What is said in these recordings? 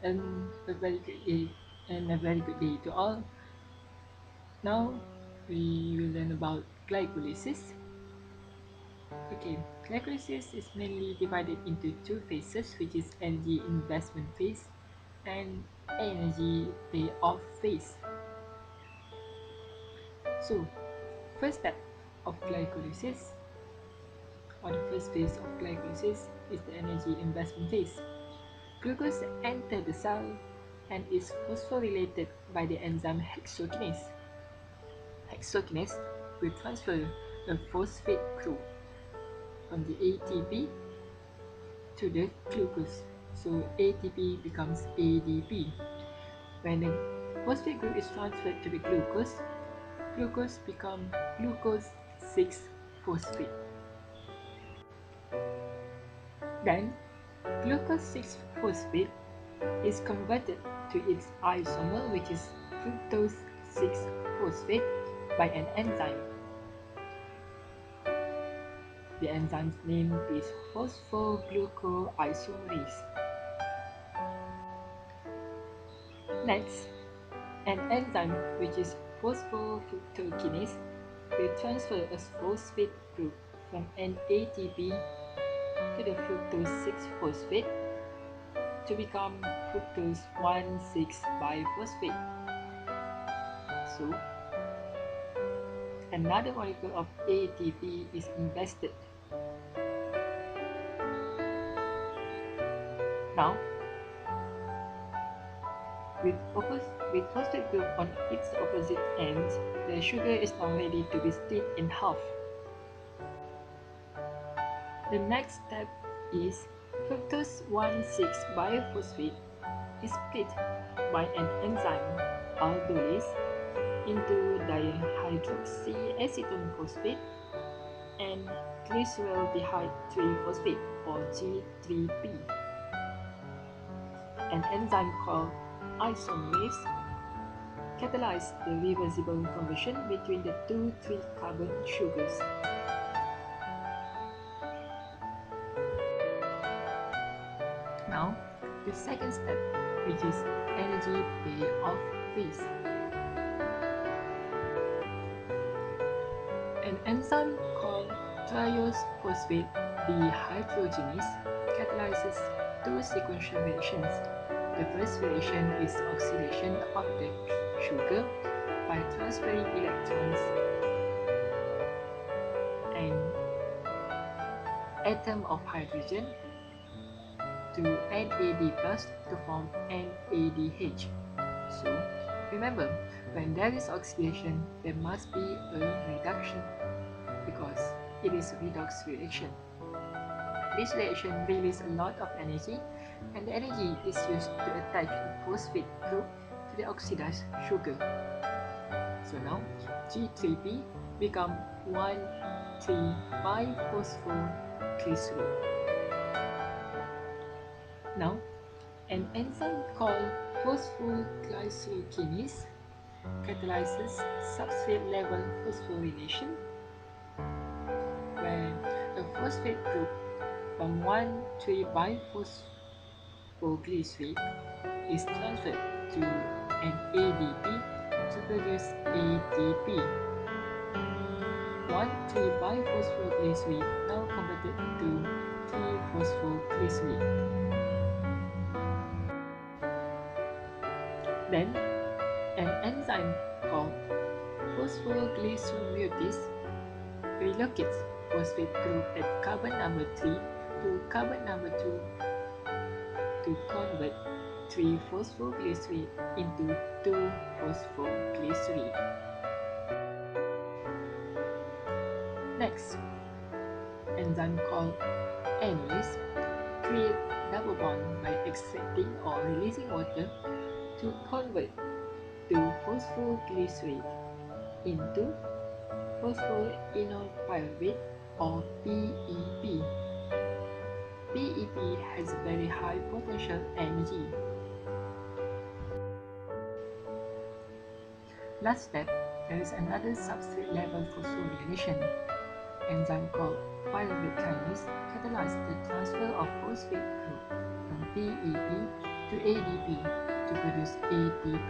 a very good day to all. Now we will learn about glycolysis. Okay, glycolysis is mainly divided into two phases, which is energy investment phase and energy payoff phase. So, first step of glycolysis, or the first phase of glycolysis, is the energy investment phase. Glucose enters the cell and is phosphorylated by the enzyme hexokinase. Hexokinase will transfer the phosphate group from the ATP to the glucose. So ATP becomes ADP. When the phosphate group is transferred to the glucose, glucose becomes glucose 6-phosphate. Then glucose 6-phosphate is converted to its isomer, which is fructose 6-phosphate, by an enzyme. The enzyme's name is phosphoglucoisomerase. Next, an enzyme which is phosphofructokinase will transfer a phosphate group from an ATP to the fructose 6-phosphate to become fructose 1,6-biphosphate. So, another molecule of ATP is invested. Now, with phosphate group on its opposite ends, the sugar is now ready to be split in half. The next step is fructose 1,6-biphosphate is split by an enzyme aldolase into dihydroxyacetone phosphate and glyceraldehyde 3-phosphate, or G3P. An enzyme called isomerase catalyzes the reversible conversion between the two 3-carbon sugars. Now, the second step, which is energy payoff phase. An enzyme called triose phosphate dehydrogenase catalyzes two sequential reactions. The first reaction is oxidation of the sugar by transferring electrons and atom of hydrogen to NAD+ to form NADH. So, remember, when there is oxidation, there must be a reduction because it is a redox reaction. This reaction releases a lot of energy, and the energy is used to attach the phosphate group to the oxidized sugar. So now G3P become 1,3-biphosphoglycerol. Now, an enzyme called phosphoglycokinase catalyzes substrate-level phosphorylation, where a phosphate group from 1,3-biphosphoglycerate is transferred to an ADP to produce ATP. 1,3-biphosphoglycerate now converted to 3-phosphoglycerate. Then, an enzyme called phosphoglyceromutase relocates phosphate group at carbon number 3 to carbon number 2 to convert 3-phosphoglycerate into 2-phosphoglycerate. Next, enzyme called enolase create double bond by extracting or releasing water to convert 2-phosphoglycerate into phosphoenol pyruvate, or PEP. PEP has very high potential energy. Last step, there is another substrate level phosphorylation. Enzyme called pyruvate kinase catalyzes the transfer of phosphate group from PEP to ADP to produce ATP.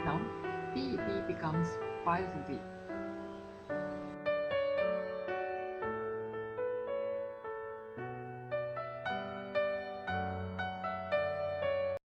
Now, ATP becomes biosynthetic